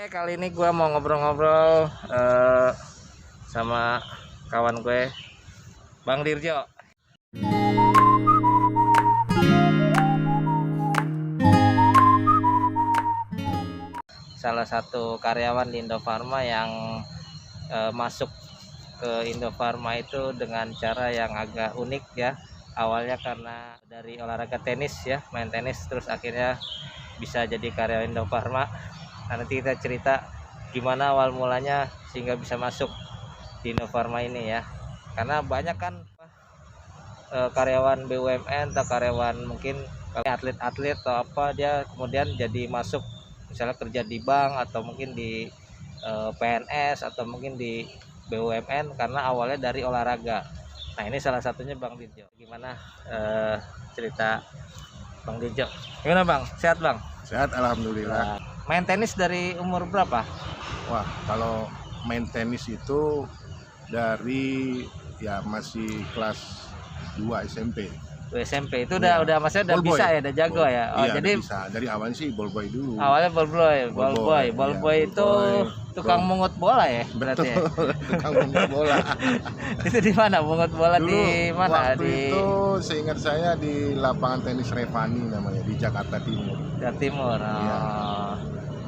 Kali ini gue mau ngobrol-ngobrol sama kawan gue, Bang Dirjo. Salah satu karyawan di Indofarma yang masuk ke Indofarma itu dengan cara yang agak unik ya. Awalnya karena dari olahraga tenis ya, main tenis, terus akhirnya bisa jadi karyawan Indofarma. Nah, nanti kita cerita gimana awal mulanya sehingga bisa masuk di Indofarma ini ya. Karena banyak kan karyawan BUMN atau karyawan mungkin atlet-atlet atau apa, dia kemudian jadi masuk misalnya kerja di bank atau mungkin di PNS atau mungkin di BUMN karena awalnya dari olahraga. Nah, ini salah satunya Bang Dirjo. Gimana cerita Bang Dirjo? Gimana Bang? Sehat Bang? Sehat, alhamdulillah. Main tenis dari umur berapa? Wah, kalau main tenis itu dari ya masih kelas 2 SMP. SMP itu udah maksudnya udah Ball boy. bisa ya, udah jago ya. Oh, Iya, jadi bisa. Dari awalnya sih ball boy dulu. awalnya ball boy Iya, ball itu boy. tukang mungut bola ya berarti. Betul, tukang mungut bola. Itu di mana mungut bola? Dulu, di mana? waktu itu seingat saya di lapangan tenis Revani namanya, di Jakarta Timur. Jawa Timur. Oh. Iya.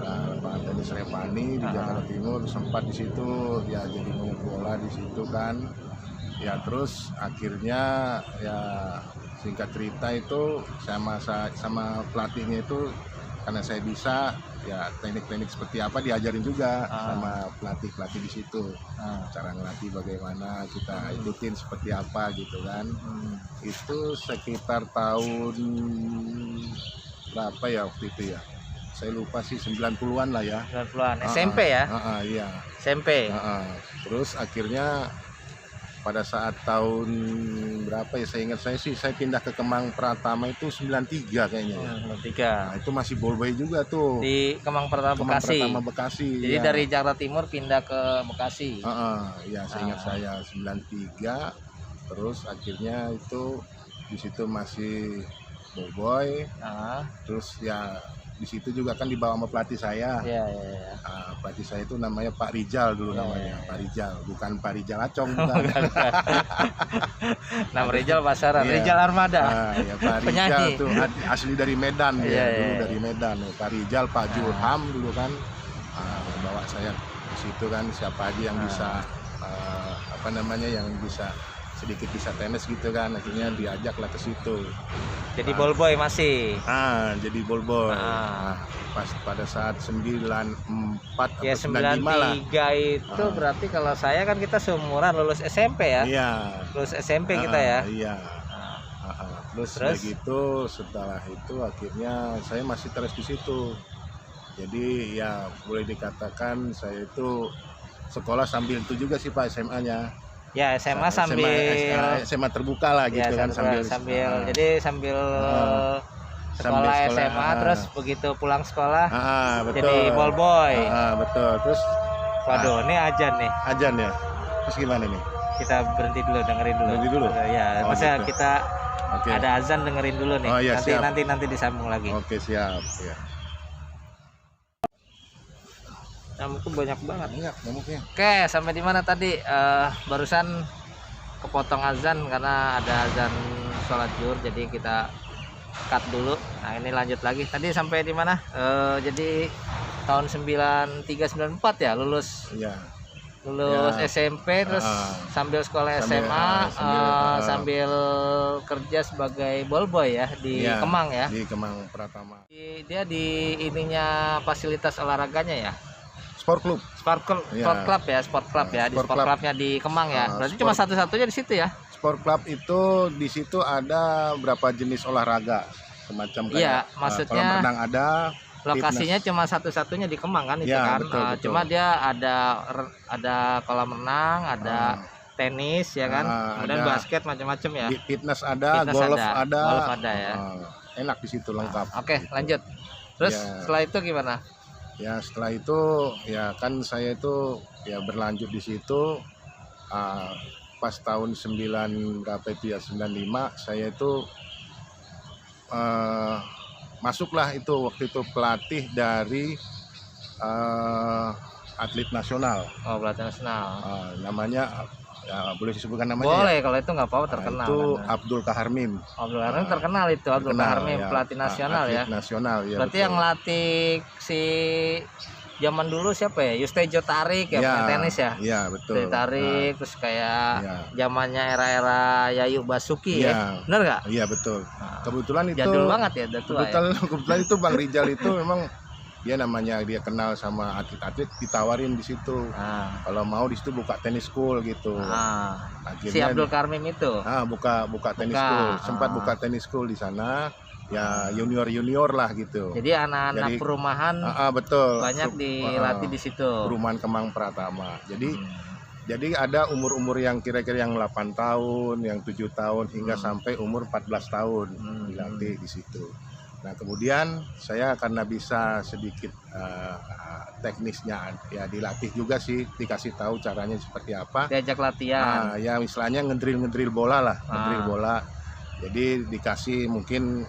Nah, lapangan tenis Revani di Jakarta Timur, sempat di situ ya jadi mungut bola di situ kan. Ya terus akhirnya ya singkat cerita itu sama pelatihnya itu karena saya bisa ya teknik-teknik seperti apa diajarin juga sama pelatih di situ. Cara ngelatih bagaimana kita ikutin seperti apa gitu kan. Itu sekitar tahun berapa ya waktu itu ya, saya lupa sih, 90-an lah ya. 90-an SMP ya? Iya. SMP. Terus akhirnya pada saat tahun berapa ya, saya ingat saya pindah ke Kemang Pratama itu 93 kayaknya ya. 93. Nah, itu masih ball boy juga tuh. Di Kemang Pratama Bekasi. Jadi ya. dari Jakarta Timur pindah ke Bekasi. Ya, saya ingat saya 93. Terus akhirnya itu di situ masih ball boy. Terus ya di situ juga kan dibawa sama pelatih saya. Iya. Pelatih saya itu namanya Pak Rijal dulu namanya. Pak Rijal, bukan Pak Rijal Acong, bukan. Nama Rijal pasaran, Rijal Armada. Ya, Pak Rijal tuh asli dari Medan dulu dari Medan. Pak Rijal, Pak Julham dulu kan bawa saya ke situ kan, siapa aja yang bisa yang bisa sedikit bisa tenis gitu kan, akhirnya diajaklah ke situ. Jadi ball boy masih. Jadi ball boy. Pas pada saat 94 ya, atau 95 lah. 93 itu berarti kalau saya kan kita seumuran lulus SMP ya. Iya. Lulus SMP kita ya. Iya. Terus begitu, setelah itu akhirnya saya masih terus di situ. Jadi ya boleh dikatakan saya itu sekolah sambil itu juga sih Pak, SMA-nya. Ya, SMA sambil SMA terbuka lah gitu kan, sambil jadi sambil sekolah SMA terus begitu pulang sekolah betul. Jadi ball boy. Betul. Terus waduh, ini ajan nih. Ajan ya. Terus gimana nih? Kita berhenti dulu, dengerin dulu. Ya, maksudnya gitu. Kita ada azan, dengerin dulu nih. Nanti disambung lagi. Oke, siap ya. Nyamuk banyak banget. Nyamuknya. Oke, sampai di mana tadi? Barusan kepotong azan karena ada azan sholat zuhur, jadi kita cut dulu. Nah, ini lanjut lagi. Tadi sampai di mana? Jadi tahun 93-94 ya lulus. Iya. Lulus SMP terus sambil sekolah SMA sambil kerja sebagai ball boy ya di Kemang ya. Di Kemang Pratama. Dia di ininya fasilitas olahraganya ya. Sport club ya, sport clubnya di Kemang ya. Berarti cuma satu-satunya di situ ya. Sport club itu di situ ada berapa jenis olahraga semacam kayak. Iya, maksudnya kolam renang ada. Lokasinya cuma satu-satunya di Kemang kan itu kan. Betul. Cuma dia ada kolam renang, ada tenis ya kan. Kemudian basket macam-macam ya. Fitness ada, golf ada ya. Enak di situ lengkap. Oke, lanjut. Terus setelah itu gimana? Ya setelah itu ya kan saya itu ya berlanjut di situ pas tahun 95 saya itu masuklah itu waktu itu pelatih dari atlet nasional. Oh, pelatih nasional. Namanya boleh disebutkan namanya? Boleh, kalau itu nggak apa-apa, terkenal. Itu kan. Abdul Kaharmin. Abdul Kaharmin terkenal itu, Abdul Terkenal, Kaharmin ya. pelatih nasional ya. Atlet nasional ya. Berarti betul. yang latih si zaman dulu siapa ya? Yustejo Tarik ya, main tenis ya. Iya, betul. Tarik terus kayak Iya. zamannya era-era Yayu Basuki Iya. ya. Bener nggak? Iya, betul. Kebetulan itu Jadul banget ya, udah tua ya. kebetulan itu Bang Rijal itu memang dia namanya dia kenal sama atlet-atlet, ditawarin di situ. Kalau mau di situ buka tenis school gitu. Si Abdul Kaharmin itu. Buka tenis school. Sempat buka tenis school di sana. Ya junior lah gitu. Jadi anak-anak perumahan betul. banyak dilatih di situ. Perumahan Kemang Pratama. Jadi ada umur-umur yang kira-kira yang 8 tahun, yang 7 tahun hingga sampai umur 14 tahun dilatih di situ. Nah, kemudian saya karena bisa sedikit teknisnya ya dilatih juga sih, dikasih tahu caranya seperti apa. Diajak latihan. Ya istilahnya ngedrill bola lah, ngedrill bola. Jadi dikasih mungkin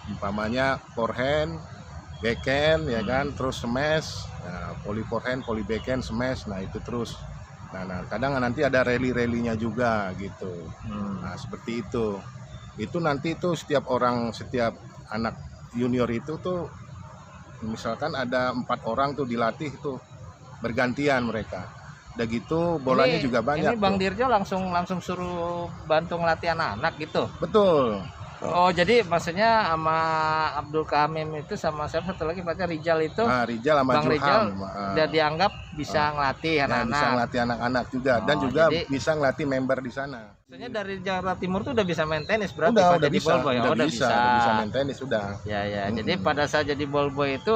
umpamanya forehand, backhand ya kan, terus smash, volley forehand, volley backhand, smash. Nah, itu terus. Nah, kadang nanti ada rally-rallynya juga gitu. Nah, seperti itu. Itu nanti tuh setiap anak junior itu tuh misalkan ada 4 orang tuh dilatih tuh bergantian mereka. Udah gitu bolanya juga banyak. Ini Bang Dirjo langsung suruh bantu ngelatih anak-anak gitu. Betul. Oh, jadi maksudnya sama Abdul Kaharmin itu sama satu lagi pelatih Rijal itu. Rijal sama Bang Juham. Rijal udah dianggap bisa ngelatih anak-anak. Bisa ngelatih anak-anak juga dan juga jadi, bisa ngelatih member di sana. Maksudnya dari Jakarta Timur tuh udah bisa main tenis berarti udah jadi bisa, ballboy. udah bisa main tenis udah. Ya. Jadi pada saat jadi ballboy itu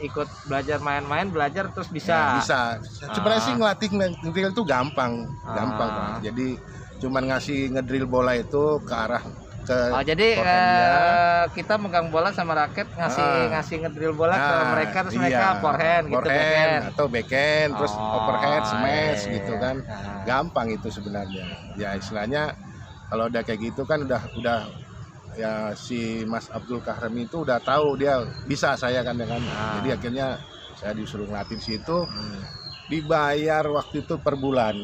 ikut belajar main-main, belajar terus bisa. Bisa. Sebenarnya sih ngelatih ngedrill tuh gampang Pak. Jadi cuman ngasih ngedrill bola itu ke arah jadi kita megang bola sama raket ngasih ngedrill bola ke mereka terus mereka forehand gitu, atau backhand terus overhead smash gitu kan. Gampang itu sebenarnya. Ya istilahnya kalau udah kayak gitu kan udah ya si Mas Abdul Kaharmin itu udah tahu dia bisa saya kan ya kan. Jadi akhirnya saya disuruh ngelatih di situ. Dibayar waktu itu per bulan.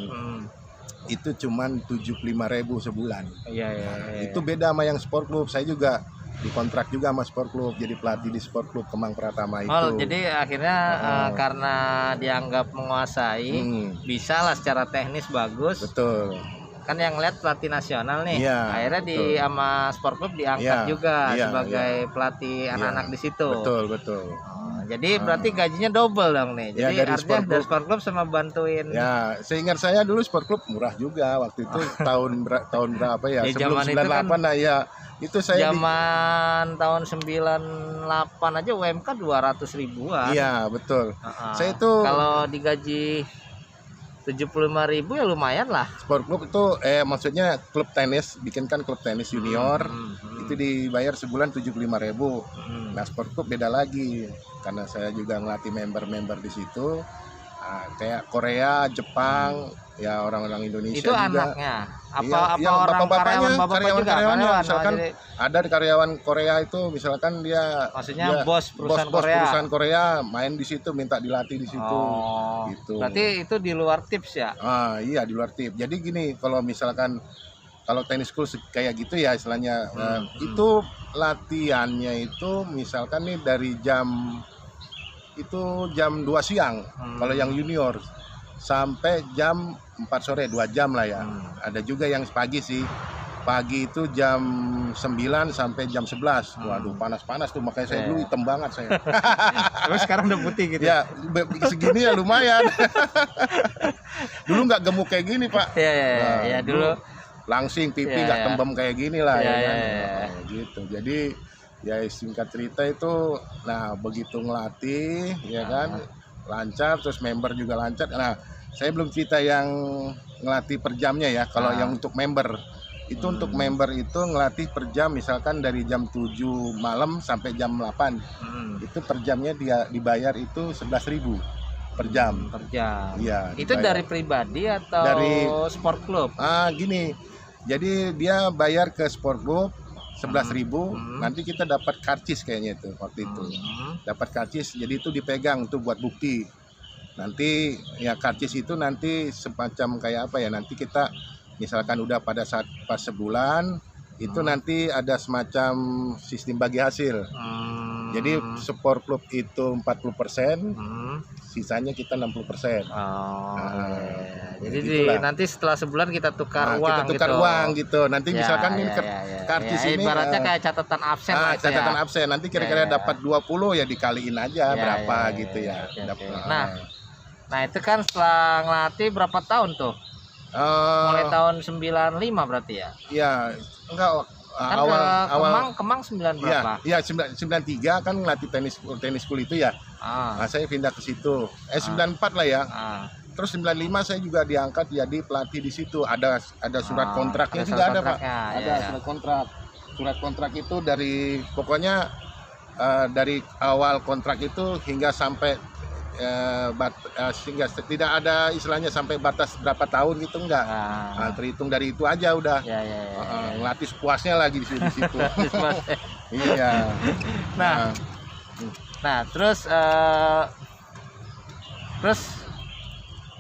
Itu cuman 75.000 sebulan. Iya. Itu beda sama yang sport club. Saya juga dikontrak juga sama sport club, jadi pelatih di sport club Kemang Pratama itu. Oh, jadi akhirnya karena dianggap menguasai, bisa lah secara teknis bagus. Betul. Kan yang lihat pelatih nasional nih, akhirnya di sama sport club diangkat juga sebagai pelatih anak-anak di situ. Betul. Jadi berarti gajinya double dong nih. Jadi dari artinya sport sport club sama bantuin. Ya, seingat saya dulu sport club murah juga waktu itu tahun berapa ya? Sebelum 98 kan, ya. Itu saya zaman tahun 98 aja UMK 200 ribuan. Iya, betul. Saya itu kalau digaji 75.000 ya lumayan lah. Sport club itu maksudnya klub tenis, bikinkan klub tenis junior. Itu dibayar sebulan 75.000. Nah, sport club beda lagi karena saya juga ngelatih member-member di situ. Kayak Korea, Jepang, ya orang-orang Indonesia itu juga. Anaknya Apa orang karyawan-karyawannya misalkan ada karyawan Korea itu misalkan dia maksudnya bos perusahaan Korea main di situ minta dilatih di situ gitu. Berarti itu di luar tips ya? Iya di luar tips. Jadi gini, kalau misalkan kalau tenis school kayak gitu ya istilahnya itu latihannya itu misalkan nih dari jam 2 siang kalau yang junior sampai jam 4 sore 2 jam lah ya. Ada juga yang pagi sih. Pagi itu jam 9 sampai jam 11. Waduh, panas-panas tuh, makanya saya dulu hitam banget saya. Terus sekarang udah putih gitu. Ya, segini ya lumayan. Dulu nggak gemuk kayak gini, Pak. Iya, dulu langsing pipi nggak tembem kayak gini lah ya kan. Gitu. Jadi ya singkat cerita itu begitu ngelatih ya kan lancar, terus member juga lancar. Nah, saya belum cerita yang ngelatih per jamnya ya. Kalau yang untuk member itu untuk member itu ngelatih per jam misalkan dari jam 7 malam sampai jam 8. Itu per jamnya dia dibayar itu 11.000 per jam. Iya. Itu dibayar. Dari pribadi atau dari sport club? Gini. Jadi dia bayar ke sport club 11.000. Nanti kita dapat karcis kayaknya itu waktu itu. Dapat karcis, jadi itu dipegang tuh buat bukti. Nanti ya karcis itu nanti semacam kayak apa ya? Nanti kita misalkan udah pada saat pas sebulan itu nanti ada semacam sistem bagi hasil. Jadi support klub itu 40%, sisanya kita 60%. Jadi nanti setelah sebulan kita tukar uang. Kita tukar uang gitu. Nanti misalkan ini karcis ini ibaratnya kayak catatan absen. Catatan absen. Nanti kira-kira dapat 20 ya dikaliin aja berapa gitu ya. Nah itu kan setelah ngelatih berapa tahun tuh? Mulai tahun 95 berarti ya? Iya, enggak kan Kemang 9 berapa? Iya, 93 kan ngelatih tenis school itu ya. Nah, saya pindah ke situ. 94 lah ya. Terus 95 saya juga diangkat jadi pelatih di situ. Ada surat kontraknya juga ada, Pak. Ada surat kontrak. Surat kontrak itu dari pokoknya dari awal kontrak itu hingga sampai sehingga tidak ada istilahnya sampai batas berapa tahun gitu enggak. Terhitung dari itu aja udah. Ngelatih sepuasnya lagi di situ. Iya. Nah, terus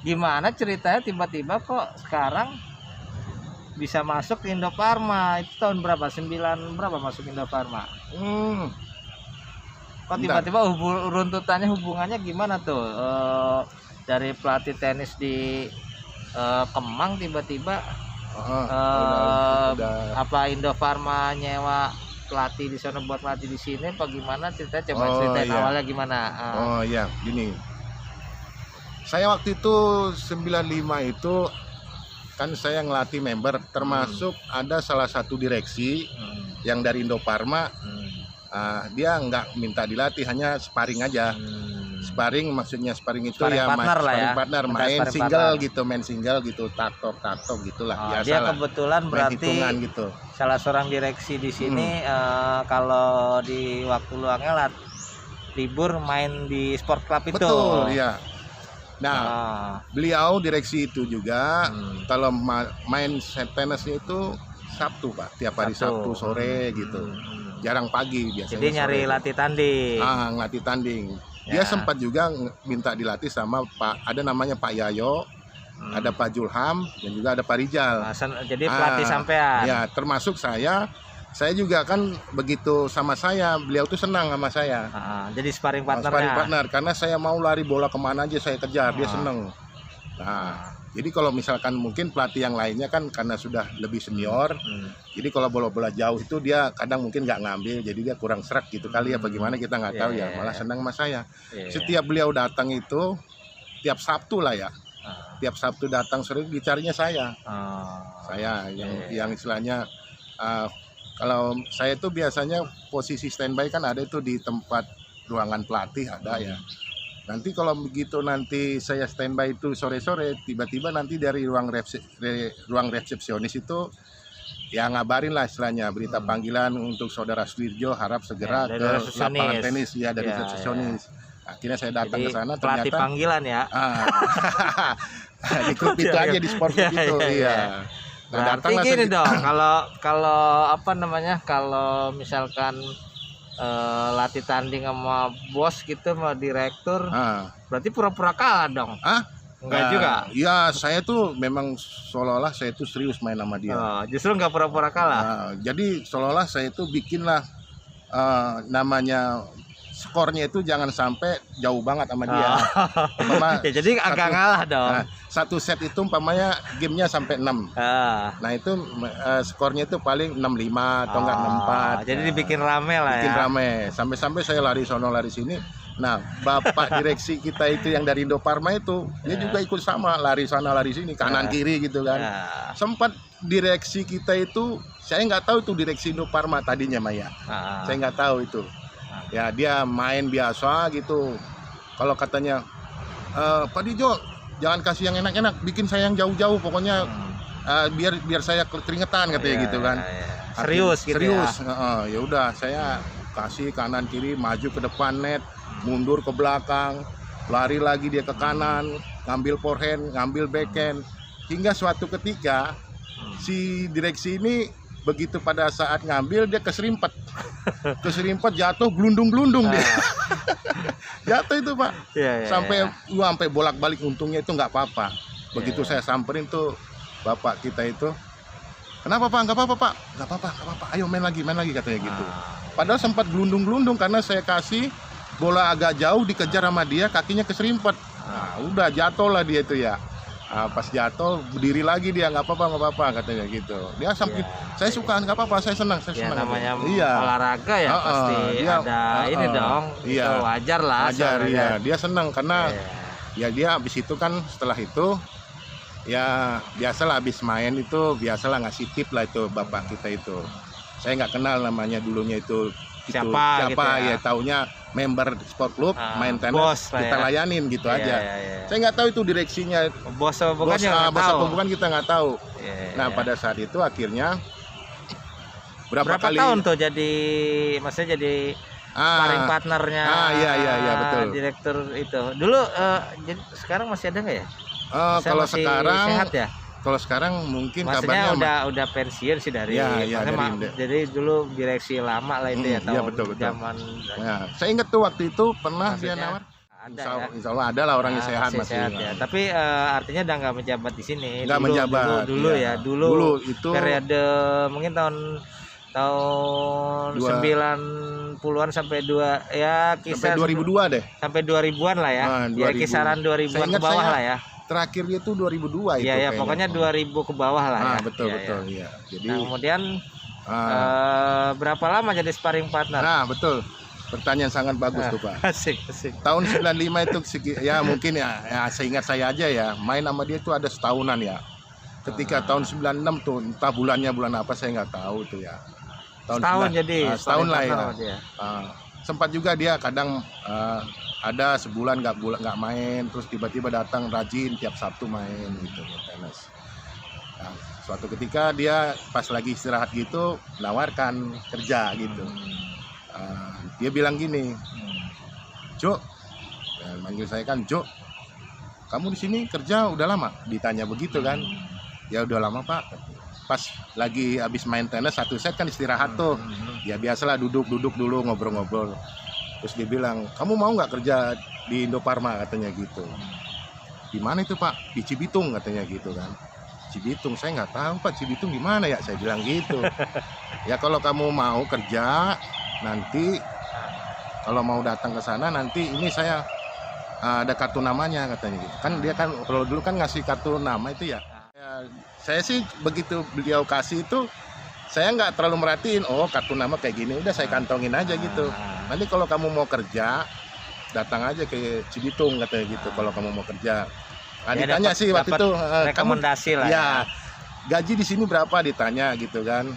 gimana ceritanya tiba-tiba kok sekarang bisa masuk Indofarma? Itu tahun berapa? 9 berapa masuk Indofarma? Kok tiba-tiba runtutannya hubungannya gimana tuh? Dari pelatih tenis di Kemang tiba-tiba apa Indofarma nyewa pelatih di sana buat pelatih di sini apa gimana ceritanya? Coba ceritain awalnya gimana? Gini. Saya waktu itu 95 itu kan saya ngelatih member, termasuk ada salah satu direksi yang dari Indofarma. Dia nggak minta dilatih, hanya sparring aja. Sparring maksudnya sparring itu sparring partner, main single gitu, taktok gitulah. Dia kebetulan berarti gitu. Salah seorang direksi di sini. Kalau di waktu luangnya libur main di sport club itu. Betul, iya. Nah, beliau direksi itu juga kalau main tenisnya itu Sabtu, Pak, tiap hari Sabtu sore gitu. Jarang pagi biasanya. Jadi nyari sore. Latih tanding. Ngelatih tanding. Dia sempat juga minta dilatih sama ada namanya Pak Yayo, ada Pak Julham, dan juga ada Pak Rijal. Jadi pelatih sampean. Ya, termasuk saya juga kan begitu sama saya, beliau tuh senang sama saya. Jadi sparring partner. Sparring partner, karena saya mau lari bola kemana aja saya kejar, dia seneng. Jadi kalau misalkan mungkin pelatih yang lainnya kan karena sudah lebih senior, jadi kalau bola-bola jauh itu dia kadang mungkin nggak ngambil, jadi dia kurang serak gitu kali ya, bagaimana kita nggak tahu ya, malah senang sama saya. Setiap beliau datang itu, tiap Sabtu lah ya, tiap Sabtu datang sering dicarinya saya. Saya yang istilahnya, kalau saya itu biasanya posisi standby kan ada itu di tempat ruangan pelatih ada ya. Nanti kalau begitu nanti saya standby itu sore-sore, tiba-tiba nanti dari ruang resepsionis itu ya ngabarin lah istilahnya berita panggilan untuk saudara Sudirjo, harap segera ke lapangan tenis ya dari resepsionis. Akhirnya saya datang ke sana, pelatih ternyata panggilan ya. Di klub itu aja, di sport itu. Iya. Berarti gini dong, kalau apa namanya, kalau misalkan latih tanding sama bos gitu sama direktur, berarti pura-pura kalah dong. Enggak juga. Ya, saya tuh memang seolah-olah saya itu serius main sama dia. Justru nggak pura-pura kalah. Jadi seolah-olah saya itu bikinlah namanya skornya itu jangan sampai jauh banget sama dia. Ya, jadi agak ngalah dong. Satu set itu umpamanya gamenya sampai 6. Nah itu skornya itu paling 6-5 atau enggak 6-4. Jadi dibikin rame lah. Bikin rame. Sampai-sampai saya lari sono lari sini. Nah bapak direksi kita itu yang dari Indofarma itu, dia juga ikut sama, lari sana lari sini, kanan kiri gitu kan. Sempat direksi kita itu, saya nggak tahu itu direksi Indofarma tadinya Maya. Saya nggak tahu itu. Ya dia main biasa gitu. Kalau katanya Pak Dijo jangan kasih yang enak-enak, bikin saya yang jauh-jauh pokoknya, biar saya keringetan katanya gitu kan. Serius gitu. Serius. Ya udah saya kasih kanan kiri, maju ke depan net, mundur ke belakang, lari lagi dia ke kanan, ngambil forehand, ngambil backhand, hingga suatu ketika si direksi ini begitu pada saat ngambil dia keserimpet jatuh gelundung-gelundung dia. Jatuh itu Pak. Sampai bolak-balik, untungnya itu nggak apa-apa. Begitu saya samperin tuh bapak kita itu, kenapa Pak? Nggak apa-apa Pak, nggak apa-apa, ayo main lagi katanya gitu. Padahal sempat gelundung-gelundung karena saya kasih bola agak jauh, dikejar sama dia, kakinya keserimpet. Nah, udah jatuh lah dia itu ya. Pas jatuh berdiri lagi dia, nggak apa-apa katanya gitu. Dia sampai saya suka, nggak apa-apa, saya senang. Namanya olahraga ya pasti dia, ada ini dong. Itu wajar lah. Dia senang karena ya dia habis itu kan, setelah itu ya biasalah habis main itu biasalah ngasih tip lah itu bapak kita itu. Saya nggak kenal namanya dulunya itu siapa gitu ya, taunya member sport club, main tenis kita layanin gitu aja. Saya nggak tahu itu direksinya bos apa bukan kita nggak tahu. Nah pada saat itu akhirnya berapa kali tahun tuh jadi, maksudnya jadi sparring partnernya betul, direktur itu dulu. Sekarang masih ada nggak ya? Kalau sekarang sehat ya? Kalau sekarang mungkin maksudnya udah pensiun sih dari, jadi dulu direksi lama lah itu ya, tahun betul. Zaman saya ingat tuh waktu itu pernah dia nawar. Insya Allah ada lah orang yang sehat masih. Ya. Tapi artinya udah nggak menjabat di sini. Nggak menjabat. Dulu itu periode mungkin tahun 90-an sampai kisar sampai 2002 deh. Sampai 2000-an lah ya. Ya kisaran 2000-an ke bawah lah ya. Terakhir itu 2002 itu. Iya, pokoknya 2000 ke bawah lah ya. Betul. Jadi kemudian berapa lama jadi sparring partner? Nah, betul. Pertanyaan sangat bagus tuh Pak. Asik. Tahun 95 itu ya mungkin ya seingat saya aja ya, main sama dia itu ada setahunan ya. Ketika tahun 96 tuh, entah bulan apa saya nggak tahu tuh ya. Setahun jadi setahun lah ya. Sempat juga dia kadang ada sebulan nggak main, terus tiba-tiba datang rajin tiap Sabtu main gitu tenis. Nah, suatu ketika dia pas lagi istirahat gitu nawarkan kerja gitu. Dia bilang gini, Jo, manggil saya kan Jo, kamu di sini kerja udah lama? Ditanya begitu kan? Ya udah lama Pak. Pas lagi habis main tenis satu set kan istirahat tuh. Ya biasalah duduk dulu ngobrol-ngobrol. Terus dia bilang, kamu mau nggak kerja di Indofarma katanya gitu. Di mana itu Pak? Di Cibitung katanya gitu kan. Cibitung, saya nggak tahu Pak, Cibitung di mana ya? Saya bilang gitu. Ya kalau kamu mau kerja nanti, kalau mau datang ke sana nanti ini saya ada kartu namanya katanya gitu. Kan dia kan kalau dulu kan ngasih kartu nama itu ya. Saya sih begitu beliau kasih itu, saya nggak terlalu merhatiin, oh kartu nama kayak gini, udah saya kantongin aja gitu. Nanti kalau kamu mau kerja, datang aja ke Cibitung katanya gitu. Kalau kamu mau kerja, ditanya sih waktu itu, rekomendasi kamu, lah ya, gaji di sini berapa ditanya gitu kan.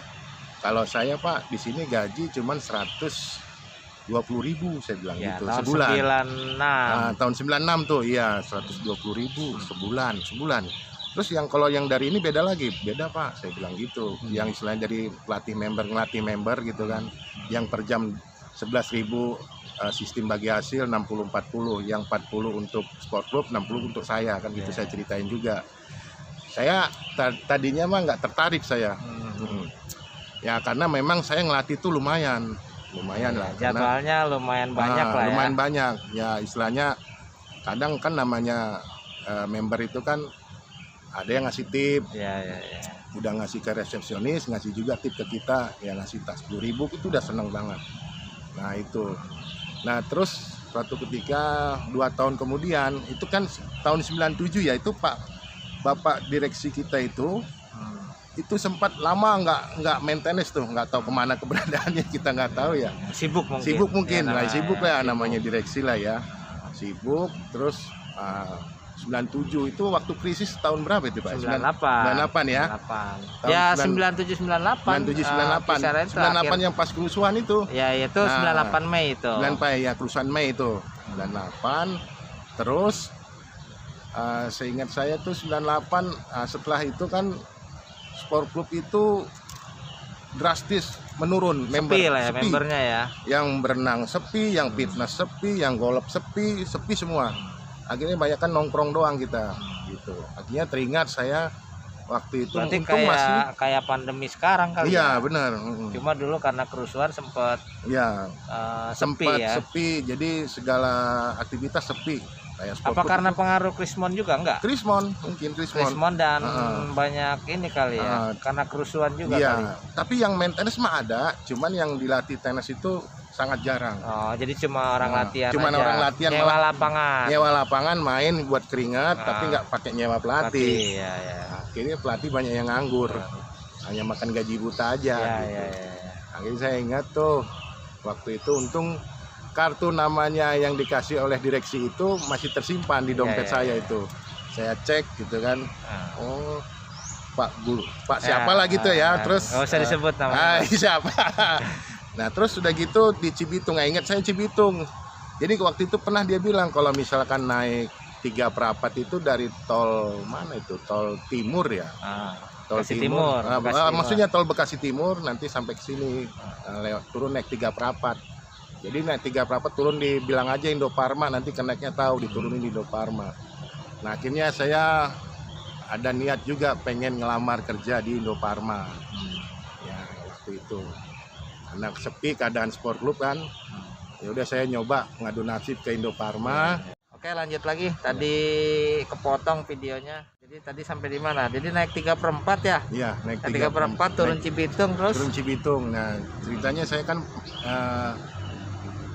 Kalau saya Pak di sini gaji cuman 120.000 saya bilang gitu sebulan. 96. Nah, tahun 96 tuh, iya 120.000 sebulan. Terus kalau yang dari ini beda lagi, beda Pak, saya bilang gitu. Yang istilahnya dari ngelatih member gitu kan, yang per jam 11.000 sistem bagi hasil 60-40, yang 40 untuk sport club, 60 untuk saya kan gitu. Saya ceritain juga. Saya tadinya mah nggak tertarik saya. Ya karena memang saya ngelatih tuh lumayan lah. Jadwalnya lumayan banyak lah ya. Lumayan banyak. Ya istilahnya kadang kan namanya member itu kan ada yang ngasih tip, udah ngasih ke resepsionis, ngasih juga tip ke kita, ya ngasih tas 10.000 itu udah seneng banget. Nah itu, nah terus suatu ketika 2 tahun kemudian, itu kan tahun 97 ya, itu bapak direksi kita itu sempat lama nggak main tenis tuh, nggak tahu kemana keberadaannya, kita nggak tahu ya. Sibuk mungkin. Sibuk lah namanya direksi lah ya, sibuk terus. 97 itu waktu krisis tahun berapa itu Pak? 98 ya? 98. Ya 97-98. 98 yang pas kerusuhan itu. Ya itu 98 Mei itu. 98 ya, kerusuhan Mei itu. 98. Terus seingat saya tuh 98 setelah itu kan sport club itu drastis menurun, membernya ya. Yang berenang sepi, yang fitness sepi, yang golf sepi semua. Akhirnya banyak kan nongkrong doang kita gitu. Akhirnya teringat saya Waktu itu Berarti untung masih. kayak pandemi sekarang kali Iya ya. benar. Cuma dulu karena kerusuhan sempat Iya sepi sempat ya. sepi, jadi segala aktivitas sepi. Kayak sport Apa food karena itu. pengaruh Krismon juga enggak? Krismon, mungkin Krismon. Krismon dan Heeh. banyak ini kali ya. Karena kerusuhan juga kali. Iya, tapi yang maintenance mah ada, cuman yang dilatih tenis itu sangat jarang. Oh, jadi cuma orang latihan Cuman aja. orang latihan, Nyewa malah lapangan. Nyewa lapangan main buat keringat, tapi nggak pakai nyewa pelatih. Iya, ya. Akhirnya pelatih banyak yang nganggur, hanya makan gaji buta aja. Iya, gitu. iya. Akhirnya saya ingat tuh, waktu itu untung kartu namanya yang dikasih oleh direksi itu masih tersimpan di dompet Iya, saya iya. itu. Saya cek gitu kan, Ah. oh Pak Guru, Pak Ya, siapa lah gitu ya, terus nggak usah disebut namanya. siapa. Nah terus udah gitu di Cibitung, nggak ingat saya Cibitung. Jadi waktu itu pernah dia bilang kalau misalkan naik 3 perapat itu dari tol mana itu, tol timur ya, tol Bekasi Timur, Bekasi Timur. maksudnya tol Bekasi Timur nanti sampai ke sini lewat turun naik 3 perapat. Jadi naik 3 perapat turun dibilang aja Indofarma, nanti keneknya tahu diturunin di Indofarma. Nah akhirnya saya ada niat juga pengen ngelamar kerja di Indofarma. Ya waktu itu karena sepi keadaan sport club kan, ya udah saya nyoba ngadu nasib ke Indofarma. Oke, lanjut lagi. Tadi kepotong videonya. Jadi tadi sampai di mana? Jadi naik 3/4 ya? Iya naik 3/4 turun naik- Cibitung terus. turun Cibitung. Nah ceritanya saya kan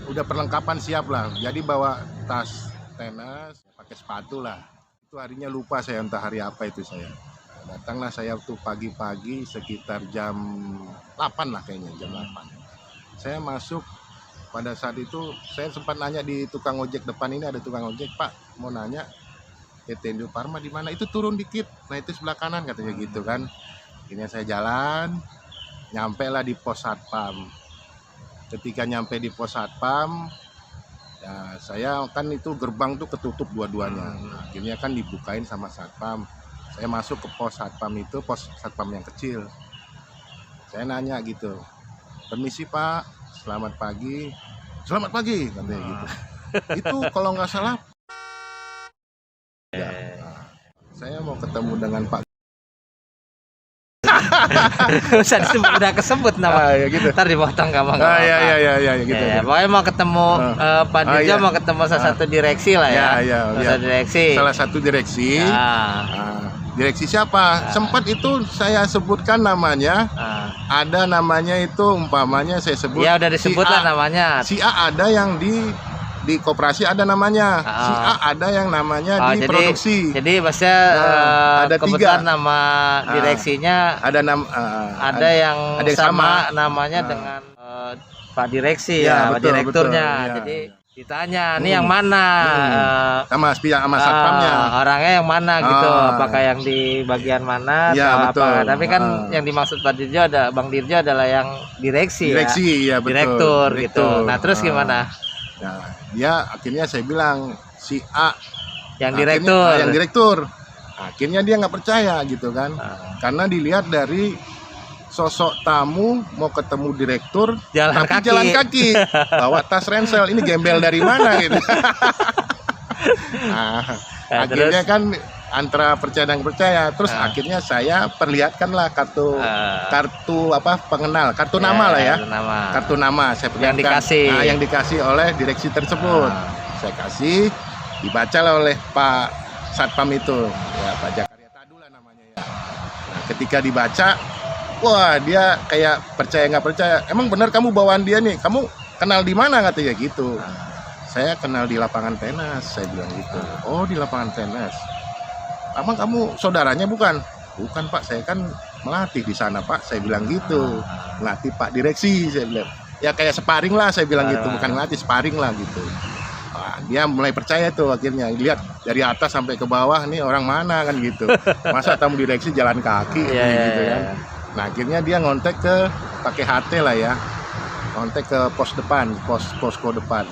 udah perlengkapan siap lah, jadi bawa tas tenis, pakai sepatu lah. Itu harinya lupa saya entah hari apa itu saya. Datanglah saya tuh pagi-pagi sekitar jam 8 lah kayaknya, jam 8. Saya masuk, pada saat itu saya sempat nanya di tukang ojek depan ini, ada tukang ojek, Pak mau nanya PT Indofarma di mana? Itu turun dikit, nah itu sebelah kanan katanya gitu kan. Akhirnya saya jalan, nyampe lah di pos satpam. Ketika nyampe di pos satpam, ya saya kan itu gerbang tuh ketutup dua-duanya. Nah, akhirnya kan dibukain sama satpam. Saya masuk ke pos satpam itu, pos satpam yang kecil. Saya nanya gitu, permisi Pak, selamat pagi. Selamat pagi, katanya gitu. Itu kalau nggak salah. Ya, nah, saya mau ketemu dengan Pak. Usah disebut, udah kesebut nama. Ya gitu. Ntar dipotong gampang. Ya gitu. Ya, pokoknya mau ketemu Pak Dirjo, iya. mau ketemu salah satu direksi lah ya. Salah satu direksi. Salah satu direksi. Ah. Direksi siapa? Sempat itu saya sebutkan namanya. Ada namanya itu umpamanya saya sebut. Ya udah disebut si lah A. namanya. Si A ada yang di koperasi ada namanya. Si A ada yang namanya di produksi. Jadi maksudnya ada kebetulan 3. nama direksinya ada yang sama namanya dengan Pak Direksi ya, Pak betul, Direkturnya. betul, ya. Jadi ditanya, ini yang mana? Sama satpamnya. Orangnya yang mana gitu? Apakah yang di bagian mana? Ya, atau betul. apa? Tapi kan yang dimaksud Pak Dirjo Bang Dirjo adalah yang direksi Direksi, ya betul. Direktur gitu. Nah, terus gimana? Nah, dia akhirnya saya bilang si A Yang direktur. yang direktur. Akhirnya dia nggak percaya gitu kan. Karena dilihat dari sosok tamu mau ketemu direktur Jalan tapi kaki. jalan kaki, bawa tas ransel, ini gembel dari mana gitu. Akhirnya terus? kan antara percaya dan percaya, terus akhirnya saya perlihatkanlah kartu apa pengenal, kartu nama lah ya, kartu nama saya perlihatkan, yang dikasih oleh direksi tersebut. Saya kasih, dibaca oleh Pak Satpam itu, ya Pak Jakaria Tadu lah namanya ya. Nah, ketika dibaca, wah dia kayak percaya nggak percaya. Emang benar kamu bawaan dia nih? Kamu kenal di mana katanya gitu? Saya kenal di lapangan tenis, saya bilang gitu. Oh di lapangan tenis. Emang kamu saudaranya bukan? Bukan Pak, saya kan melatih di sana Pak. Saya bilang gitu. Melatih Pak Direksi, saya bilang. Ya kayak sparring lah, saya bilang gitu. Bukan melatih, sparring lah gitu. Wah, dia mulai percaya tuh akhirnya. Lihat dari atas sampai ke bawah nih orang mana kan gitu. Masa tamu direksi jalan kaki gitu kan. Nah akhirnya dia ngontek ke pakai HT lah ya, ngontek ke pos depan, posko depan.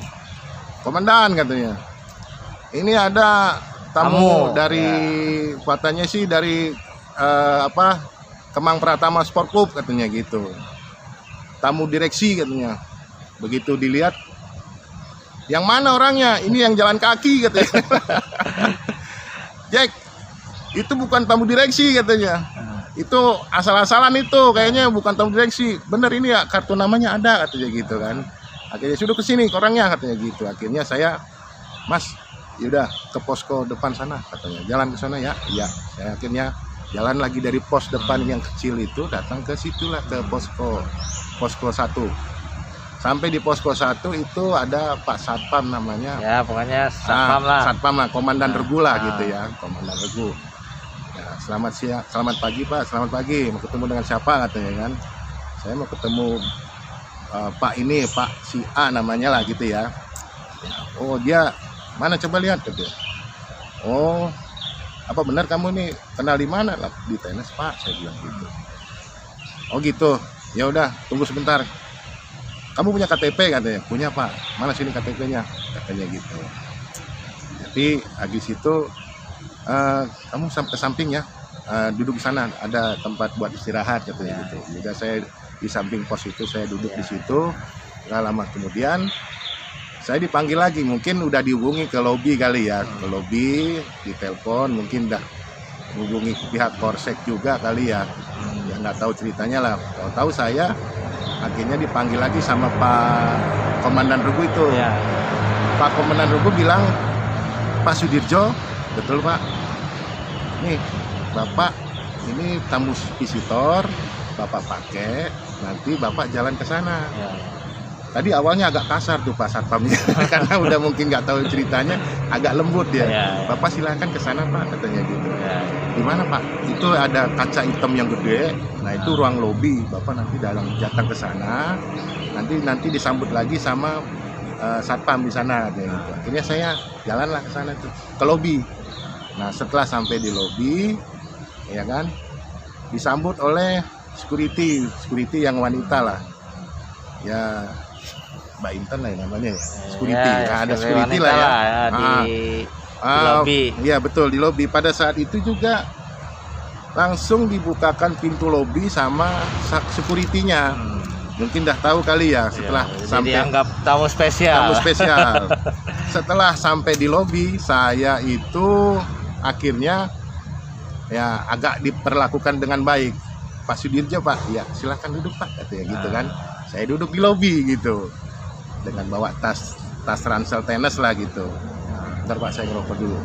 Komandan katanya, ini ada tamu dari katanya sih dari Kemang Pratama Sport Club katanya gitu. Tamu direksi katanya. Begitu dilihat, yang mana orangnya? Ini yang jalan kaki katanya. Jack, itu bukan tamu direksi katanya. Itu asal-asalan itu, kayaknya bukan tamu direksi. Bener ini ya, kartu namanya ada katanya gitu kan. Akhirnya sudah ke sini orangnya katanya gitu. Akhirnya saya, Mas, yaudah ke posko depan sana katanya. Jalan ke sana ya. Iya. Saya akhirnya jalan lagi dari pos depan yang kecil itu datang ke situlah ke posko 1. Sampai di posko 1 itu ada Pak Satpam namanya. Ya, pokoknya satpam lah. Satpam lah, komandan regu lah gitu ya, komandan regu. Ya, selamat siang, selamat pagi Pak, selamat pagi. Mau ketemu dengan siapa katanya kan? Saya mau ketemu Pak ini, Pak si A namanya lah gitu ya. Oh dia mana coba lihat gitu. Oh apa benar kamu nih kenal di mana lah? Di tenis Pak, saya bilang gitu. Oh gitu, ya udah tunggu sebentar. Kamu punya KTP katanya? Punya Pak. Mana sini KTP-nya? Katanya gitu. Jadi habis itu kamu ke samping ya, duduk di sana, ada tempat buat istirahat katanya gitu. Jadi saya di samping pos itu saya duduk di situ. Nggak lama kemudian saya dipanggil lagi, mungkin udah dihubungi ke lobi kali ya, ke lobi, ditelepon, mungkin udah hubungi pihak Polsek juga kali ya. Ya nggak tahu ceritanya lah. Kalau tahu saya akhirnya dipanggil lagi sama Pak Komandan Regu itu. Pak Komandan Regu bilang, Pak Sudirjo, betul Pak, nih Bapak ini tamu visitor, Bapak pakai, nanti Bapak jalan ke sana. Tadi awalnya agak kasar tuh Pak Satpamnya, karena udah mungkin nggak tahu ceritanya, agak lembut dia. Bapak silahkan ke sana Pak, katanya gitu. Di mana Pak? Itu ada kaca hitam yang gede. Nah itu ruang lobi. Bapak nanti datang ke sana, nanti disambut lagi sama satpam di sana. Gitu. Akhirnya saya jalanlah ke sana tuh, ke lobi. Nah setelah sampai di lobi, ya kan, disambut oleh security yang wanita lah. Ya Mbak Intan lah namanya ya, security. Nah, ada security lah ya. Di lobi. Iya betul, di lobi. Pada saat itu juga langsung dibukakan pintu lobi sama security-nya. Mungkin dah tahu kali ya setelah sampai dianggap tamu spesial. Setelah sampai di lobi, saya itu akhirnya ya agak diperlakukan dengan baik. Pak Sudirjo Pak, ya silahkan duduk Pak, katanya gitu kan. Saya duduk di lobi gitu dengan bawa tas ransel tenis lah gitu. Bentar Pak, saya ngerokok dulu.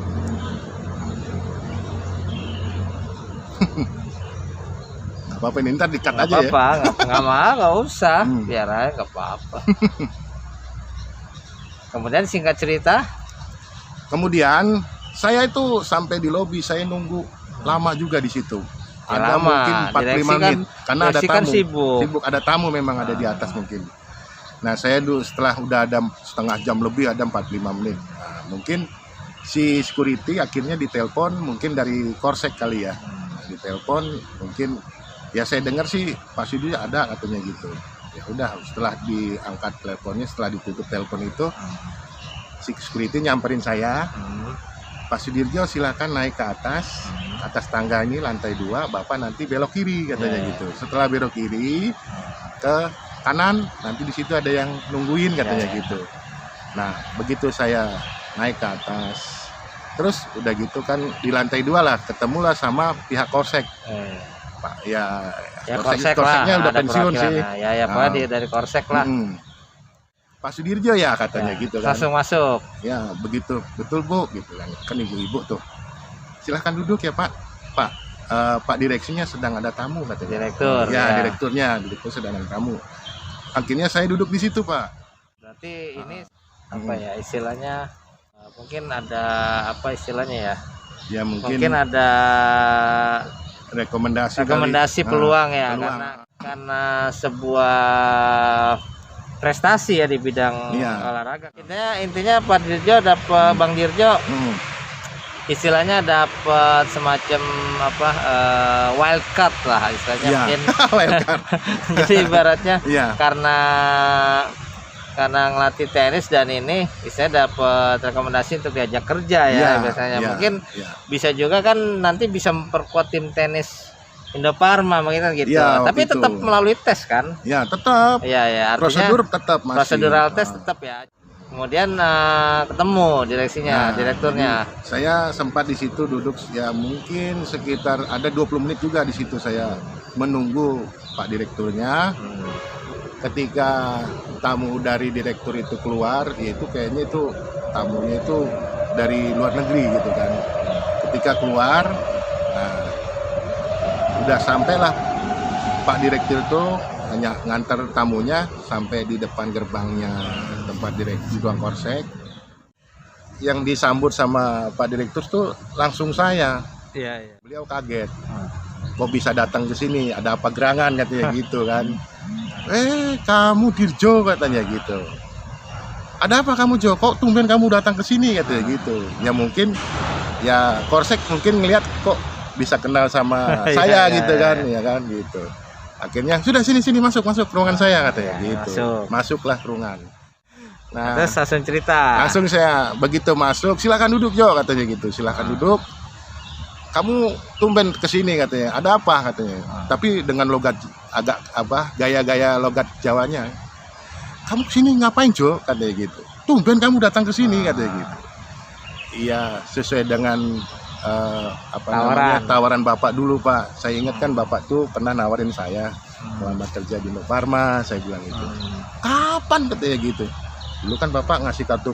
Gak apa-apa ini, ntar dikat aja ya. Nggak mau, nggak usah, biar aja nggak apa-apa. Kemudian singkat cerita, kemudian saya itu sampai di lobi, saya nunggu lama juga di situ. Ada lama. Mungkin 45 menit karena ada tamu. Kan sibuk, ada tamu memang ada di atas mungkin. Nah saya setelah udah ada setengah jam lebih, ada 45 menit. Nah, mungkin si security akhirnya ditelepon mungkin dari Polsek kali ya. Ditelepon mungkin ya saya dengar sih Pak Sudirjo ada katanya gitu. Ya udah setelah diangkat teleponnya, setelah ditutup telepon itu si security nyamperin saya. Pak Sudirjo silakan naik ke atas tangga ini lantai 2, Bapak nanti belok kiri katanya gitu. Setelah belok kiri ke kanan, nanti di situ ada yang nungguin katanya gitu. Nah begitu saya naik ke atas, terus udah gitu kan di lantai 2 lah ketemulah sama pihak Polsek. Pak ya Polseknya udah pensiun sih. Ya Pak dari Polsek lah. Pak Sudirjo ya katanya gitu kan. Langsung masuk. Ya begitu, betul Bu gitu kan ibu-ibu tuh. Silahkan duduk ya Pak. Pak direksinya sedang ada tamu katanya. Direktur sedang ada tamu. Akhirnya saya duduk di situ Pak. Berarti ini apa ya istilahnya? Mungkin ada apa istilahnya ya? Ya mungkin ada rekomendasi peluang ya, karena sebuah prestasi ya di bidang olahraga. Intinya Pak Dirjo dapat Bang Dirjo istilahnya dapat semacam apa wild card lah istilahnya mungkin. Jadi ibaratnya karena ngelatih tenis dan ini istilahnya dapat rekomendasi untuk diajak kerja ya biasanya. Mungkin bisa juga kan nanti bisa memperkuat tim tenis Indofarma mungkin gitu. Tapi tetap melalui tes kan? Ya, tetap. Iya, artinya prosedur tetap masih. Prosedural tes tetap ya. Kemudian ketemu direksinya, direkturnya. Saya sempat di situ duduk ya mungkin sekitar ada 20 menit juga di situ saya menunggu Pak Direkturnya. Ketika tamu dari direktur itu keluar, yaitu kayaknya itu tamunya itu dari luar negeri gitu kan. Ketika keluar, nah, udah sampailah Pak Direktur itu hanya ngantar tamunya sampai di depan gerbangnya tempat direktur ruang Korsek. Yang disambut sama Pak Direktur tuh langsung saya. Iya. Beliau kaget. Kok bisa datang ke sini? Ada apa gerangan katanya gitu kan. Kamu Dirjo katanya gitu. Ada apa kamu Jo? Kok tumben kamu datang ke sini katanya gitu. Ya mungkin ya Korsek mungkin ngelihat kok bisa kenal sama saya gitu kan, ya kan gitu. Akhirnya sudah sini masuk ruangan saya katanya gitu. Masuklah ruangan. Nah, terus langsung cerita. Langsung saya begitu masuk, silakan duduk Jo katanya gitu. Silakan duduk. Kamu tumben kesini katanya. Ada apa katanya. Tapi dengan logat agak gaya-gaya logat Jawanya. Kamu kesini ngapain Jo katanya gitu. Tumben kamu datang ke sini katanya gitu. Iya, sesuai dengan tawaran Bapak dulu Pak. Saya ingat kan Bapak tuh pernah nawarin saya melamar kerja di Indofarma, saya bilang gitu. Kapan katanya gitu. Dulu kan Bapak ngasih kartu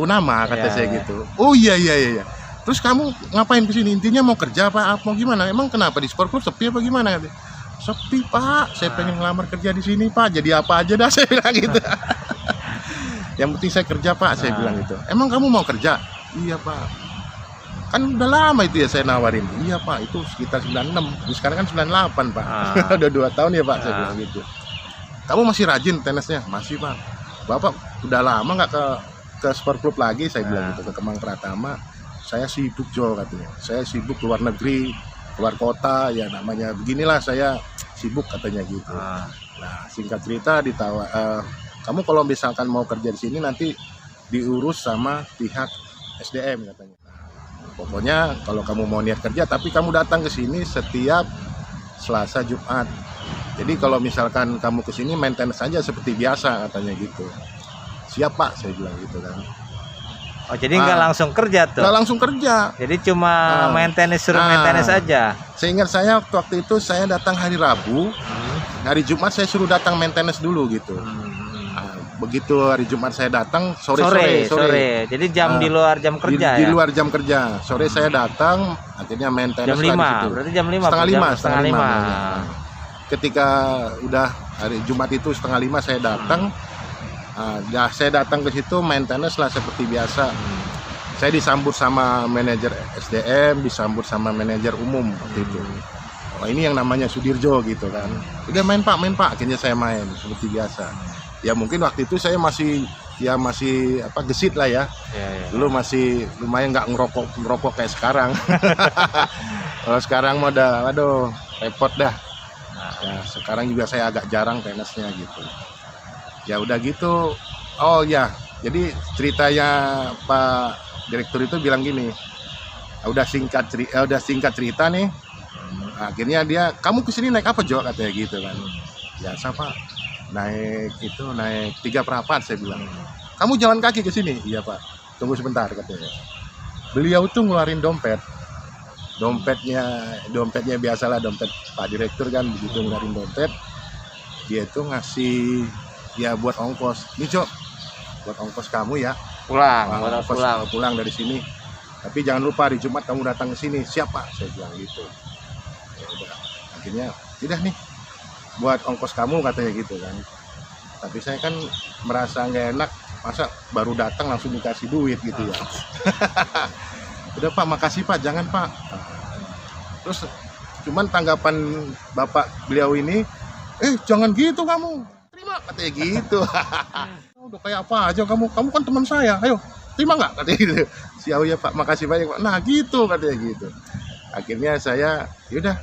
nama kata saya gitu. Oh iya. Terus kamu ngapain ke sini? Intinya mau kerja Pak, mau gimana? Emang kenapa di sport club sepi apa gimana? Sepi Pak, saya pengen ngelamar kerja di sini Pak. Jadi apa aja dah saya bilang gitu. Yang penting saya kerja Pak, saya bilang gitu. Emang kamu mau kerja? Iya Pak. Kan udah lama itu ya saya nawarin. Iya Pak, itu sekitar 96. Sekarang kan 98 Pak. Udah 2 tahun ya Pak, saya bilang gitu. Kamu masih rajin tenisnya? Masih Pak. Bapak udah lama nggak ke sport club lagi, saya bilang gitu, ke Kemang Pratama. Saya sibuk Jo katanya. Saya sibuk keluar negeri, keluar kota, ya namanya beginilah saya sibuk katanya gitu. Nah, singkat cerita kamu kalau misalkan mau kerja di sini nanti diurus sama pihak SDM katanya. Pokoknya kalau kamu mau niat kerja, tapi kamu datang ke sini setiap Selasa Jumat. Jadi kalau misalkan kamu ke sini maintenance saja seperti biasa katanya gitu. Siap Pak, saya bilang gitu kan. Oh, jadi nggak langsung kerja tuh? Nggak langsung kerja. Jadi cuma maintenance, suruh maintenance aja. Seingat saya waktu itu saya datang hari Rabu, hari Jumat saya suruh datang maintenance dulu gitu. Begitu hari Jumat saya datang sore. Jadi jam di luar jam kerja di luar jam kerja. Sore saya datang, akhirnya maintenance jam 5. Berarti jam 5. Setengah lima. Ketika udah hari Jumat itu setengah 5 saya datang. Saya datang ke situ maintenance lah seperti biasa. Saya disambut sama manajer SDM, disambut sama manajer umum waktu itu. Oh, ini yang namanya Sudirjo gitu kan. Udah main Pak. Akhirnya saya main seperti biasa. Ya mungkin waktu itu saya masih gesit lah ya. Dulu masih lumayan nggak ngerokok kayak sekarang. Kalau sekarang mah udah repot dah. Ya sekarang juga saya agak jarang tenisnya gitu. Ya udah gitu. Oh ya, jadi ceritanya Pak Direktur itu bilang gini. Udah singkat cerita nih. Akhirnya kamu kesini naik apa Jo katanya gitu kan. Biasa Pak. Naik 3 perapat saya bilang. Kamu jalan kaki ke sini? Iya Pak. Tunggu sebentar katanya. Beliau tuh ngeluarin dompet. Dompetnya biasalah dompet Pak Direktur kan, begitu ngeluarin dompet. Dia tuh ngasih ya buat ongkos. Nih Jo, buat ongkos kamu ya. Pulang dari sini. Tapi jangan lupa hari Jumat kamu datang ke sini. Siap Pak, saya bilang gitu. Ya udah. Akhirnya tidak nih. Buat ongkos kamu katanya gitu kan. Tapi saya kan merasa nggak enak, masa baru datang langsung dikasih duit gitu ya. Udah Pak, makasih Pak, jangan Pak. Terus cuman tanggapan Bapak beliau ini, jangan gitu kamu, terima katanya gitu. Udah kayak apa aja kamu kan teman saya, ayo terima nggak katanya gitu. Siap ya Pak, makasih banyak Pak. Nah gitu katanya gitu. Akhirnya saya yaudah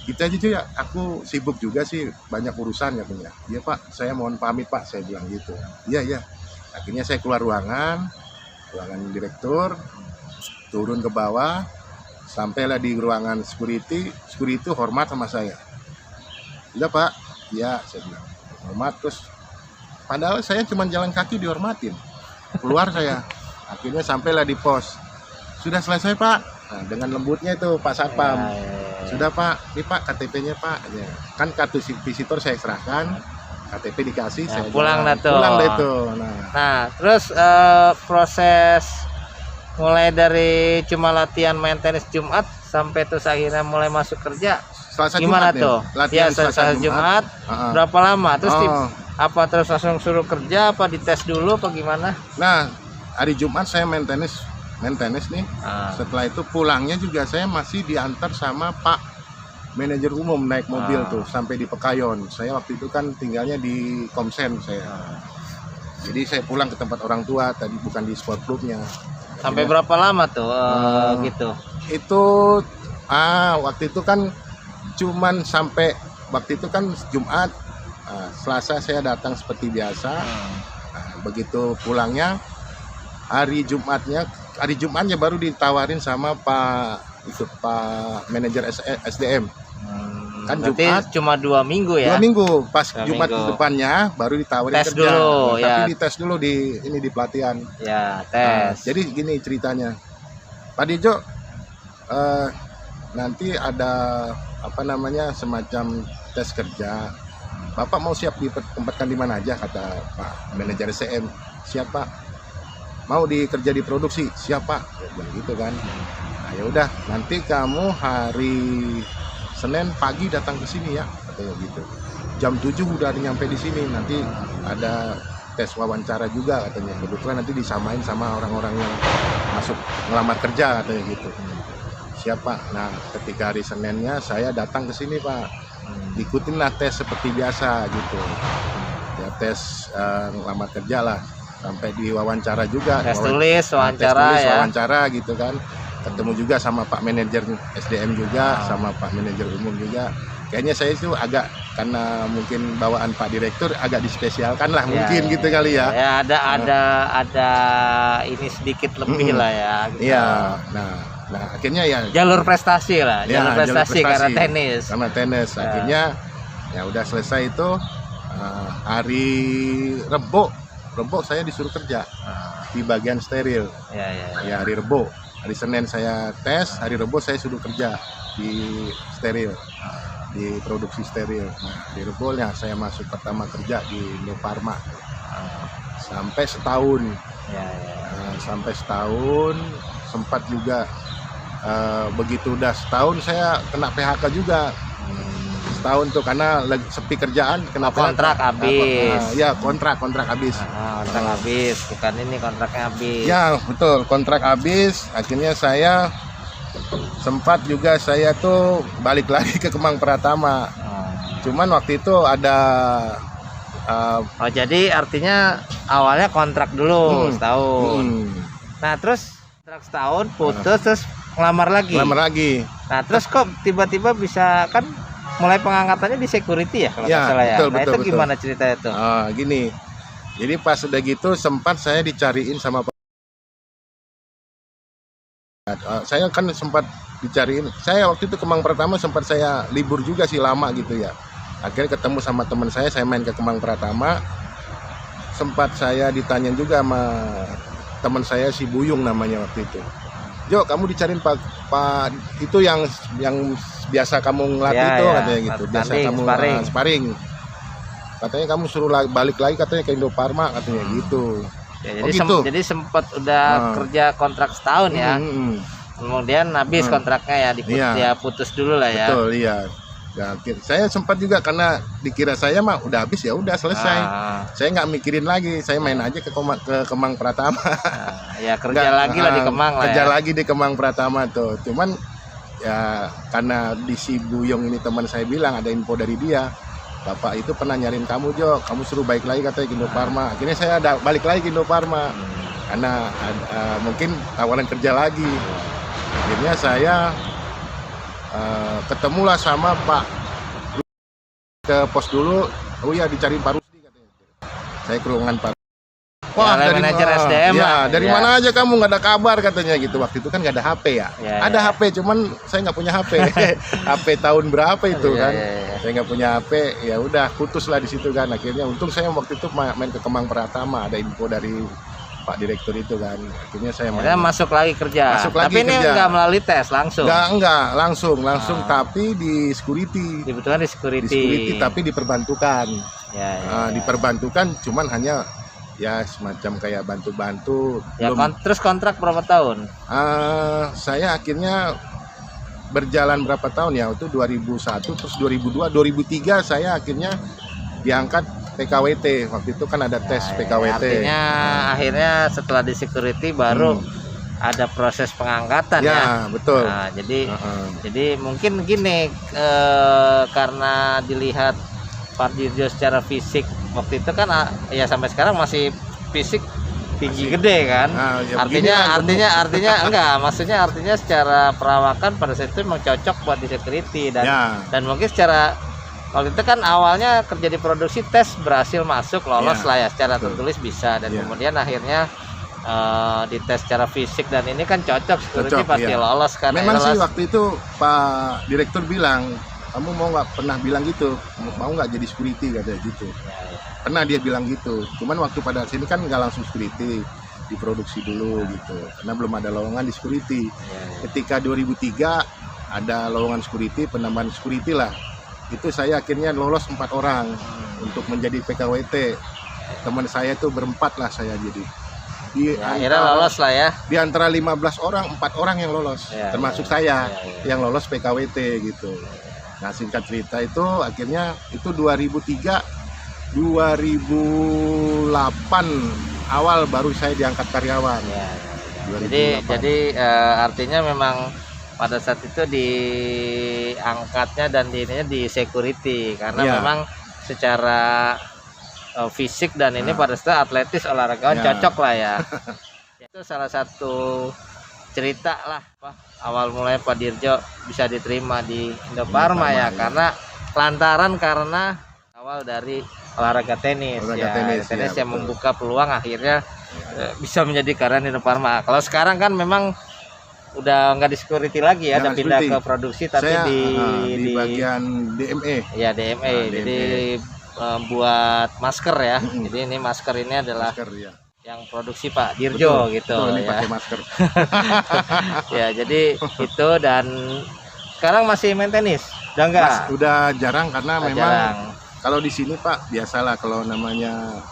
gitu aja ya, aku sibuk juga sih, banyak urusan katanya. Iya Pak, saya mohon pamit Pak, saya bilang gitu. Iya. Akhirnya saya keluar ruangan direktur, turun ke bawah, sampailah di ruangan security hormat sama saya. Iya Pak, iya saya bilang. Hormat, terus padahal saya cuma jalan kaki dihormatin. keluar saya. Akhirnya sampailah di pos. Sudah selesai Pak. Nah, dengan lembutnya itu Pak Satpam. Sudah Pak, ini Pak KTP-nya Pak. Ya. Kan kartu visitor saya serahkan, KTP dikasih, saya pulang dah tuh. Pulang deh itu. Nah, terus proses mulai dari cuma latihan main tenis Jumat sampai terus akhirnya mulai masuk kerja. Selasa Gimana Jumat tuh? Latihan Selasa Jumat. Berapa lama? Terus apa terus langsung suruh kerja apa dites dulu apa gimana? Nah, hari Jumat saya main tenis nih. Setelah itu pulangnya juga saya masih diantar sama Pak manajer umum naik mobil tuh sampai di Pekayon. Saya waktu itu kan tinggalnya di Komsen saya. Jadi saya pulang ke tempat orang tua tadi, bukan di sport klubnya. Sampai berapa lama tuh gitu? Itu waktu itu kan cuman sampai waktu itu kan Jumat, Selasa saya datang seperti biasa. Begitu pulangnya hari Jumatnya baru ditawarin sama Pak manajer SDM. Kan Jumat cuma 2 minggu ya? 2 minggu, pas Jumat depannya baru ditawarin tes kerja. Dulu, tapi dites dulu di pelatihan. Ya, tes. Jadi gini ceritanya, Pak Dijo, nanti ada semacam tes kerja. Bapak mau siap ditempatkan di mana aja, kata Pak manajer SDM. Siap Pak. Mau dikerja di produksi, siap Pak. Gitu kan. Nah, ya udah, nanti kamu hari Senin pagi datang ke sini ya, katanya gitu. Jam 7 udah nyampe di sini, nanti ada tes wawancara juga katanya. Kebetulan nanti disamain sama orang-orang yang masuk ngelamar kerja katanya gitu. Siap Pak. Nah, ketika hari Seninnya saya datang ke sini Pak. Ikutinlah tes seperti biasa gitu. Ya tes ngelamar kerja lah. Sampai di wawancara juga. Tes tulis, wawancara gitu kan. Ketemu juga sama Pak manajer SDM juga, sama Pak manajer umum juga. Kayaknya saya itu agak, karena mungkin bawaan Pak Direktur agak dispesialkan lah mungkin gitu kali ya. Ya ada ini sedikit lebih lah ya. Gitu. Iya. Nah akhirnya ya jalur prestasi lah, jalur prestasi karena tenis. Karena tenis. Akhirnya ya udah selesai itu hari Rebo saya disuruh kerja di bagian steril. Ya hari Rebo. Hari Senin saya tes, hari Rebo saya suruh kerja di steril, di produksi steril. Nah, di Rebo ya saya masuk pertama kerja di Indofarma sampai setahun. Sampai setahun, sempat juga begitu udah setahun saya kena PHK juga. Setahun tuh karena lagi sepi kerjaan, kena kontrak habis. Ya kontrak habis. Kontrak habis, bukan ini kontraknya habis. Ya betul, kontrak habis. Akhirnya saya sempat juga saya tuh balik lagi ke Kemang Pratama. Cuman waktu itu ada jadi artinya awalnya kontrak dulu setahun. Nah terus kontrak setahun putus terus ngelamar lagi. Nah terus kok tiba-tiba bisa, kan mulai pengangkatannya di security ya kalau nggak salah ya. Nah itu gimana ceritanya tuh? Gini, jadi pas udah gitu sempat saya dicariin sama saya kan sempat dicariin. Saya waktu itu Kemang Pratama sempat saya libur juga sih lama gitu ya. Akhirnya ketemu sama teman saya main ke Kemang Pratama. Sempat saya ditanya juga sama teman saya si Buyung namanya waktu itu. Jo, kamu dicariin Pak itu yang biasa kamu ngelatih itu katanya gitu. Biasa kamu sparring. Katanya kamu suruh balik lagi katanya ke Indofarma katanya gitu. Ya, jadi sempat udah kerja kontrak setahun ya. Kemudian habis kontraknya ya dia putus dulu lah ya. Betul, iya. Ya, saya sempat juga karena dikira saya mah udah habis ya udah selesai. Saya nggak mikirin lagi, saya main aja ke Kemang Pratama. Ya kerja lagi lah di Kemang lah. Kerja ya. lagi di Kemang Pratama tuh. Cuman ya karena di si Buyong ini teman saya bilang ada info dari dia. Bapak itu pernah nyariin kamu Jo, kamu suruh balik lagi katanya ke Indofarma. Akhirnya saya ada balik lagi ke Indofarma. Karena mungkin tawaran kerja lagi. Akhirnya saya ketemulah sama Pak ke pos dulu. Oh ya dicari Pak Rusdi katanya. Saya ke ruangan Pak. Wah, dari manajer SDM lah. Dari mana aja kamu nggak ada kabar katanya gitu. Waktu itu kan nggak ada HP ya. Ada HP cuman saya nggak punya HP. HP tahun berapa itu kan? Saya nggak punya HP. Ya udah putus lah di situ kan. Akhirnya untung saya waktu itu main ke Kemang Pratama. Ada info dari Pak Direktur itu kan. Akhirnya saya Akhirnya masuk lagi kerja. Masuk lagi tapi ini kerja. nggak melalui tes langsung. Enggak, langsung tapi di security. Dibutuhkan di security. Di security tapi diperbantukan. Ya. Diperbantukan cuman hanya ya semacam kayak bantu-bantu. Ya, terus kontrak berapa tahun? Saya akhirnya berjalan berapa tahun ya, itu 2001, terus 2002, 2003 saya akhirnya diangkat PKWT. Waktu itu kan ada tes PKWT. Artinya akhirnya setelah di security baru ada proses pengangkatan ya. Betul. Nah, jadi mungkin gini, karena dilihat Pak Dirjo secara fisik waktu itu kan ya sampai sekarang masih fisik tinggi gede kan. Ya artinya enggak, maksudnya artinya secara perawakan pada saat itu memang cocok buat di security dan mungkin secara waktu itu kan awalnya kerja di produksi, tes berhasil masuk, lolos lah ya secara tertulis bisa, dan kemudian akhirnya dites secara fisik dan ini kan cocok security pasti lolos kan. Memang sih waktu itu Pak Direktur bilang, kamu mau nggak, pernah bilang gitu, mau nggak jadi security katanya gitu. Pernah dia bilang gitu. Cuman waktu pada sini kan nggak langsung security, diproduksi dulu gitu. Karena belum ada lowongan di security. Ketika 2003 ada lowongan security, penambahan security lah. Itu saya akhirnya lolos 4 orang untuk menjadi PKWT. Teman saya itu berempat lah saya jadi. Akhirnya lolos lah ya. Di antara 15 orang, 4 orang yang lolos, termasuk saya yang lolos PKWT gitu. Nah, singkat cerita itu akhirnya itu 2003, 2008 awal baru saya diangkat karyawan. Jadi artinya memang pada saat itu diangkatnya dan di security karena memang secara fisik dan ini pada saat atletis olahragawan cocok lah ya. Itu salah satu cerita lah awal mulai Pak Dirjo bisa diterima di Indofarma ya, karena karena awal dari olahraga tenis yang membuka peluang akhirnya bisa menjadi karyawan Indofarma. Kalau sekarang kan memang udah nggak di security lagi ya, udah pindah ke produksi tapi saya, di bagian DME. Ya DME. Jadi buat masker ya. Jadi ini masker ini adalah yang produksi Pak Dirjo gitu. Ini pakai masker. Ya, jadi itu, dan sekarang masih main tenis. Udah enggak? Udah jarang karena memang kalau di sini Pak biasalah kalau namanya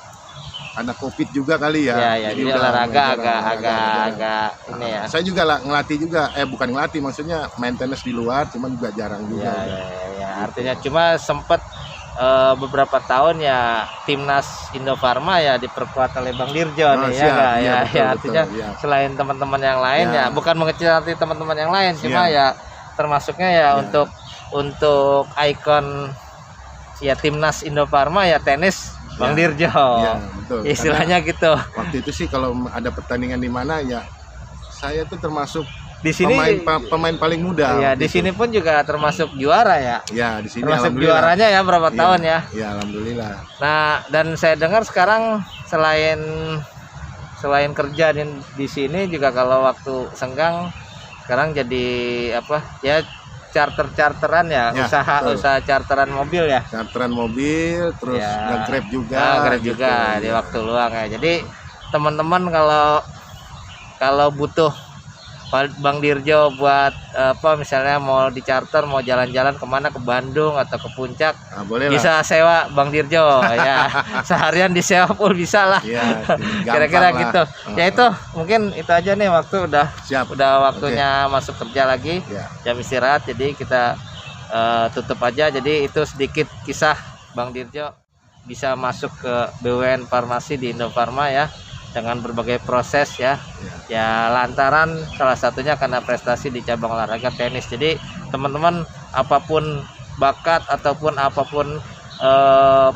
karena Covid juga kali ya. Jadi olahraga agak ini ya. Saya juga ngelatih juga, bukan ngelatih, maksudnya main tenis di luar, cuman juga jarang juga. Artinya cuma sempat beberapa tahun ya timnas Indofarma ya diperkuat oleh Bang Dirjo nih artinya selain teman-teman yang lain ya bukan mengecil hati teman-teman yang lain, cuma ya termasuknya ya untuk ikon ya timnas Indofarma ya tenis Bang Dirjo. Betul. Istilahnya karena gitu. Waktu itu sih kalau ada pertandingan di mana ya saya tuh termasuk di sini pemain paling muda. Ya, di sini pun juga termasuk juara ya. Ya, di sini termasuk juaranya ya berapa tahun ya? Ya, alhamdulillah. Nah, dan saya dengar sekarang selain kerja di sini juga kalau waktu senggang sekarang jadi apa? Ya charteran ya, usaha charteran mobil ya. Charteran mobil, terus nge-grab juga. Grab juga di waktu luang ya. Jadi teman-teman kalau butuh Bang Dirjo buat misalnya mau di charter, mau jalan-jalan kemana, ke Bandung atau ke Puncak, bisa sewa Bang Dirjo ya. Seharian disewa pun bisa lah. Kira-kira gitu. Ya itu mungkin itu aja nih, waktu udah waktunya masuk kerja lagi, jam istirahat, jadi kita tutup aja. Jadi itu sedikit kisah Bang Dirjo bisa masuk ke BUMN Farmasi di Indofarma ya, dengan berbagai proses ya lantaran salah satunya karena prestasi di cabang olahraga tenis. Jadi teman-teman apapun bakat ataupun apapun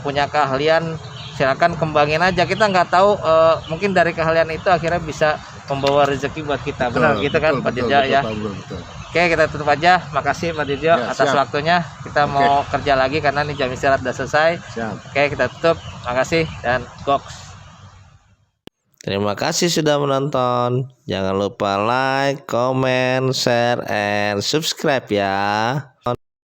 punya keahlian, silakan kembangin aja. Kita nggak tahu mungkin dari keahlian itu akhirnya bisa membawa rezeki buat kita. Benar gitu kan Pak Dirjo ya. Oke, kita tutup aja. Makasih Pak Dirjo atas waktunya. Kita mau kerja lagi karena ini jam istirahat udah selesai. Oke, kita tutup. Makasih dan goks. Terima kasih sudah menonton. Jangan lupa like, comment, share, and subscribe ya.